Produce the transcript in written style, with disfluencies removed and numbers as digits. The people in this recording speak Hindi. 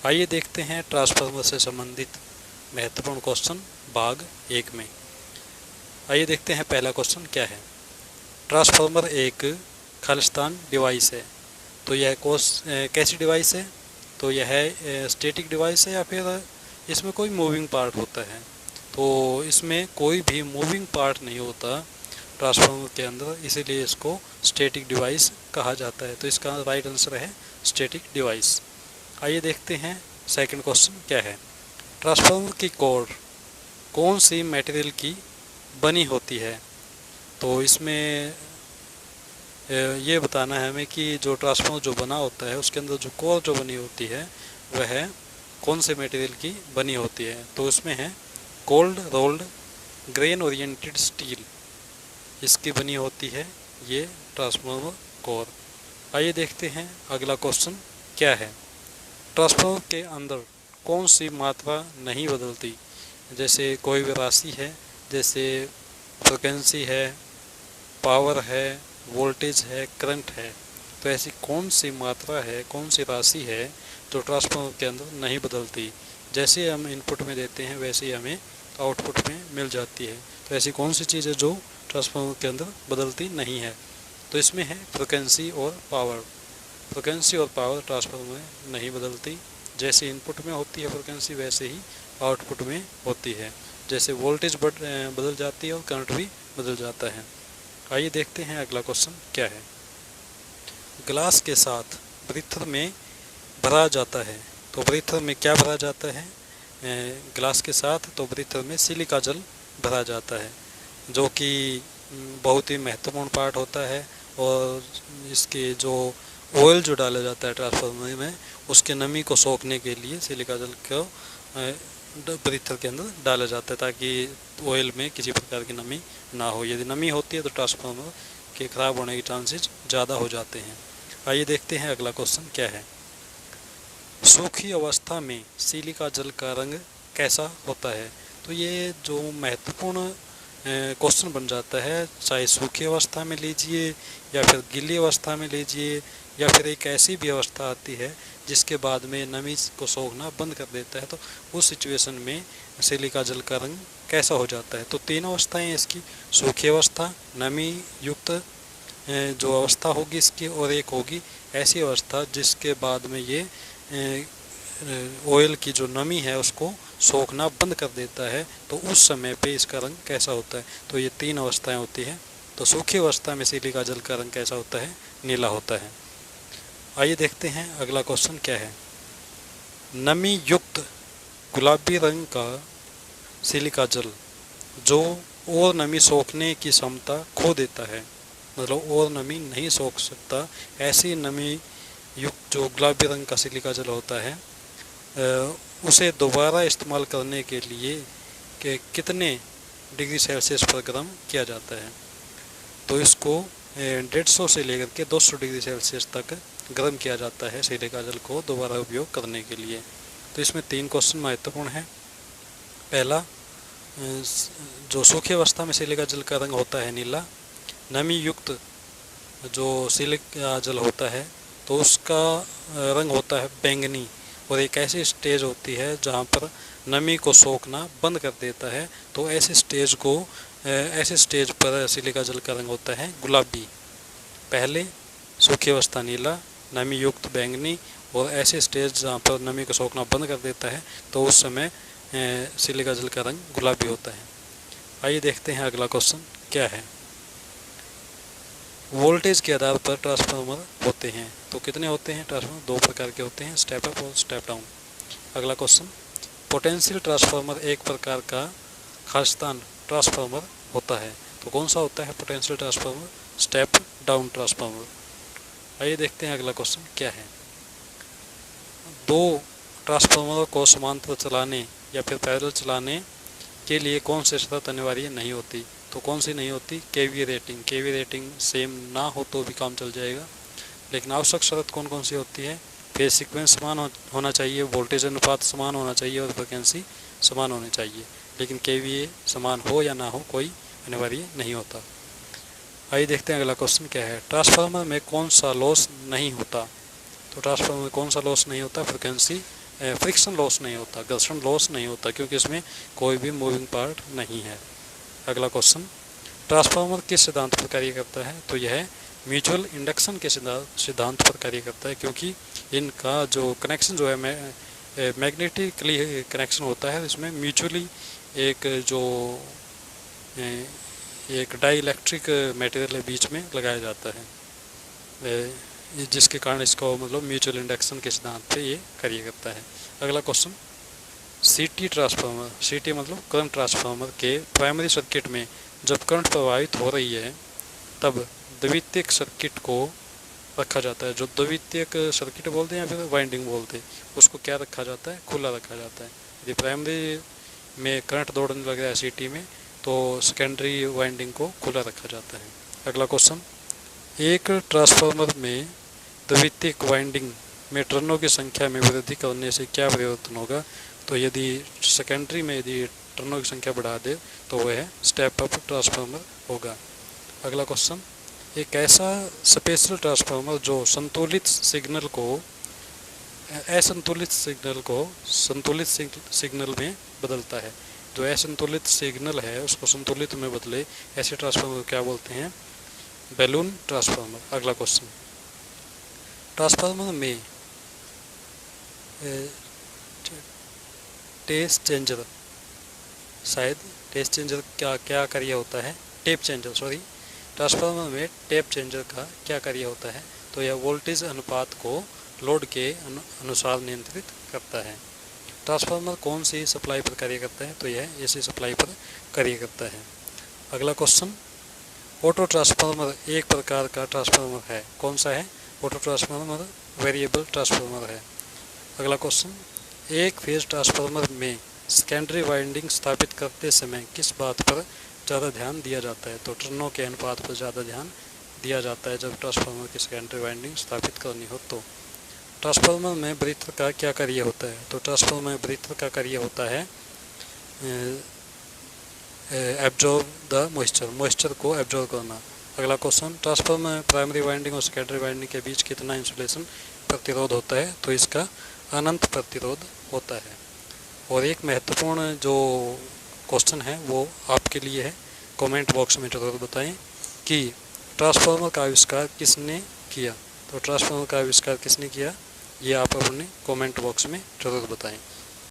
आइए देखते हैं ट्रांसफार्मर से संबंधित महत्वपूर्ण क्वेश्चन भाग 1 में। आइए देखते हैं पहला क्वेश्चन क्या है। ट्रांसफार्मर एक खालिस्तान डिवाइस है, तो यह कैसी डिवाइस है? तो यह स्टैटिक डिवाइस है या फिर इसमें कोई मूविंग पार्ट होता है? तो इसमें कोई भी मूविंग पार्ट नहीं होता ट्रांसफार्मर के अंदर, इसीलिए इसको स्टैटिक डिवाइस कहा जाता है। तो इसका राइट आंसर है स्टैटिक डिवाइस। आइए देखते हैं सेकंड क्वेश्चन क्या है। ट्रांसफार्मर की कोर कौन सी मटेरियल की बनी होती है? तो इसमें ये बताना है हमें कि जो ट्रांसफार्मर जो बना होता है उसके अंदर जो कोर जो बनी होती है वह कौन से मटेरियल की बनी होती है। तो इसमें है cold rolled grain oriented steel, इसकी बनी होती है ये ट्रांसफार्मर कोर। आइए देखते हैं अगला क्वेश्चन क्या है। ट्रांसफार्मर के अंदर कौन सी मात्रा नहीं बदलती? जैसे कोई भी राशि है, जैसे फ्रिक्वेंसी है, पावर है, वोल्टेज है, करंट है, तो ऐसी कौन सी मात्रा है, कौन सी राशि है जो ट्रांसफार्मर के अंदर नहीं बदलती? जैसे हम इनपुट में देते हैं वैसे ही हमें आउटपुट में मिल जाती है। तो ऐसी कौन सी चीज़ है जो ट्रांसफार्मर के अंदर बदलती नहीं है? तो इसमें है फ्रिक्वेंसी और पावर। फ्रिक्वेंसी और पावर ट्रांसफार्मर में नहीं बदलती। जैसे इनपुट में होती है फ्रिक्वेंसी वैसे ही आउटपुट में होती है। जैसे वोल्टेज बदल जाती है और करंट भी बदल जाता है। आइए देखते हैं अगला क्वेश्चन क्या है। ग्लास के साथ ब्रीथर में भरा जाता है, तो ब्रीथर में क्या भरा जाता है? ग्लास के साथ तो ब्रीथर में सिलिका जल भरा जाता है, जो कि बहुत ही महत्वपूर्ण पार्ट होता है। और इसके जो ऑयल जो डाला जाता है ट्रांसफार्मर में, उसके नमी को सोखने के लिए सिलिका जल को ब्रीथर के अंदर डाला जाता है, ताकि ऑयल में किसी प्रकार की नमी ना हो। यदि नमी होती है तो ट्रांसफार्मर के ख़राब होने के चांसेस ज़्यादा हो जाते हैं। आइए देखते हैं अगला क्वेश्चन क्या है। सूखी अवस्था में सिलिका जल का रंग कैसा होता है? तो ये जो महत्वपूर्ण क्वेश्चन बन जाता है, चाहे सूखी अवस्था में लीजिए या फिर गीली अवस्था में लीजिए, या फिर एक ऐसी भी अवस्था आती है जिसके बाद में नमी को सोखना बंद कर देता है, तो उस सिचुएशन में सिलिका जल का रंग कैसा हो जाता है? तो 3 अवस्थाएं इसकी, सूखी अवस्था, नमी युक्त जो अवस्था होगी इसकी, और एक होगी ऐसी अवस्था जिसके बाद में ये ऑयल की जो नमी है उसको सोखना बंद कर देता है। तो उस समय पे इसका रंग कैसा होता है? तो ये 3 अवस्थाएं होती हैं। तो सूखी अवस्था में सिलिका जल का रंग कैसा होता है? नीला होता है। आइए देखते हैं अगला क्वेश्चन क्या है। नमी युक्त गुलाबी रंग का सिलिका जल जो और नमी सोखने की क्षमता खो देता है, मतलब और नमी नहीं सोख सकता, ऐसी नमी युक्त जो गुलाबी रंग का सिलिका जल होता है, उसे दोबारा इस्तेमाल करने के लिए कितने डिग्री सेल्सियस पर गर्म किया जाता है? तो इसको 150 से लेकर के 200 डिग्री सेल्सियस तक गर्म किया जाता है सिलिका जल को दोबारा उपयोग करने के लिए। तो इसमें 3 क्वेश्चन महत्वपूर्ण हैं। पहला, जो सूखी अवस्था में सिलिका जल का रंग होता है नीला, नमी युक्त जो सिलिका जल होता है तो उसका रंग होता है बैंगनी, और एक ऐसी स्टेज होती है जहाँ पर नमी को सोखना बंद कर देता है। तो ऐसे स्टेज पर सिलिका जल का रंग होता है गुलाबी। पहले सूखी अवस्था नीला, नमी युक्त बैंगनी, और ऐसे स्टेज जहाँ पर नमी को सोखना बंद कर देता है तो उस समय सिलिका जल का रंग गुलाबी होता है। आइए देखते हैं अगला क्वेश्चन क्या है। वोल्टेज के आधार पर ट्रांसफार्मर होते हैं, तो कितने होते हैं ट्रांसफार्मर? 2 प्रकार के होते हैं, स्टेप अप और स्टेप डाउन। अगला क्वेश्चन, पोटेंशियल ट्रांसफार्मर एक प्रकार का खालिस्तान ट्रांसफार्मर होता है, तो कौन सा होता है potential transformer? Step down transformer. आइए देखते हैं अगला क्वेश्चन क्या है। 2 ट्रांसफार्मर को समांतर चलाने या फिर पैरेलल चलाने के लिए कौन सी शर्त अनिवार्य नहीं होती? तो कौन सी नहीं होती? KVA rating. KVA rating same ना हो तो भी काम चल जाएगा, लेकिन आवश्यक शर्त कौन कौन सी होती है? फेज सीक्वेंस समान होना चाहिए, वोल्टेज अनुपात समान होना चाहिए और फ्रिक्वेंसी समान होनी चाहिए। लेकिन केवीए समान हो या ना हो कोई अनिवार्य नहीं होता। आइए देखते हैं अगला क्वेश्चन क्या है। ट्रांसफार्मर में कौन सा लॉस नहीं होता? तो ट्रांसफार्मर में कौन सा लॉस नहीं होता? फ्रिक्वेंसी फ्रिक्शन लॉस नहीं होता, घर्षण लॉस नहीं होता, क्योंकि इसमें कोई भी मूविंग पार्ट नहीं है। अगला क्वेश्चन, ट्रांसफार्मर किस सिद्धांत पर कार्य करता है? तो यह म्यूचुअल इंडक्शन के सिद्धांत पर कार्य करता है, क्योंकि इनका जो कनेक्शन जो है मैग्नेटिकली कनेक्शन होता है, इसमें म्यूचुअली एक जो एक डाई इलेक्ट्रिक मटेरियल बीच में लगाया जाता है, जिसके कारण इसको मतलब म्यूचुअल इंडक्शन के सिद्धांत पे ये कार्य करता है। अगला क्वेश्चन, सीटी ट्रांसफार्मर, सीटी मतलब करंट ट्रांसफार्मर के प्राइमरी सर्किट में जब करंट प्रवाहित हो रही है तब द्वितीयक सर्किट को रखा जाता है। जो द्वितीयक सर्किट बोलते हैं या फिर वाइंडिंग बोलते हैं, उसको क्या रखा जाता है? खुला रखा जाता है। यदि प्राइमरी में करंट दौड़ने लग रहा है सीटी में, तो सेकेंडरी वाइंडिंग को खुला रखा जाता है। अगला क्वेश्चन, एक ट्रांसफार्मर में द्वितीयक वाइंडिंग में टर्नों की संख्या में वृद्धि करने से क्या परिवर्तन होगा? तो यदि सेकेंडरी में यदि टर्नों की संख्या बढ़ा दे तो वह स्टेप अप ट्रांसफार्मर होगा। अगला क्वेश्चन, एक ऐसा स्पेशल ट्रांसफार्मर जो संतुलित सिग्नल को असंतुलित सिग्नल को संतुलित सिग्नल में बदलता है। जो असंतुलित सिग्नल है उसको संतुलित में बदले, ऐसे ट्रांसफार्मर को क्या बोलते हैं? Balloon transformer. अगला क्वेश्चन, ट्रांसफार्मर में टेप चेंजर, शायद टेप चेंजर क्या कार्य होता है? टेप चेंजर, सॉरी, ट्रांसफार्मर में टेप चेंजर का क्या कार्य होता है? तो यह वोल्टेज अनुपात को लोड के अनुसार नियंत्रित करता है। ट्रांसफार्मर कौन सी सप्लाई पर कार्य करता है? तो यह एसी सप्लाई पर कार्य करता है। अगला क्वेश्चन, ऑटो ट्रांसफार्मर एक प्रकार का ट्रांसफार्मर है, कौन सा है? ऑटो ट्रांसफार्मर वेरिएबल ट्रांसफार्मर है। अगला क्वेश्चन, एक फेज ट्रांसफार्मर में सेकेंडरी वाइंडिंग स्थापित करते समय किस बात पर ज़्यादा ध्यान दिया जाता है? तो टर्नों के अनुपात पर ज़्यादा ध्यान दिया जाता है जब ट्रांसफार्मर की सेकेंडरी वाइंडिंग स्थापित करनी हो तो। ट्रांसफार्मर में ब्रीथर का क्या कार्य होता है? तो ट्रांसफार्मर में ब्रीथर का कार्य होता है एब्जॉर्ब द मॉइस्चर को एब्जॉर्ब करना। अगला क्वेश्चन, ट्रांसफार्मर में प्राइमरी वाइंडिंग और सेकेंडरी वाइंडिंग के बीच कितना इंसुलेशन प्रतिरोध होता है? तो इसका अनंत प्रतिरोध होता है। और एक महत्वपूर्ण जो क्वेश्चन है वो आपके लिए है, कमेंट बॉक्स में जरूर बताएं कि ट्रांसफार्मर का आविष्कार किसने किया? तो ट्रांसफार्मर का आविष्कार किसने किया, ये आप अपने कमेंट बॉक्स में जरूर बताएं।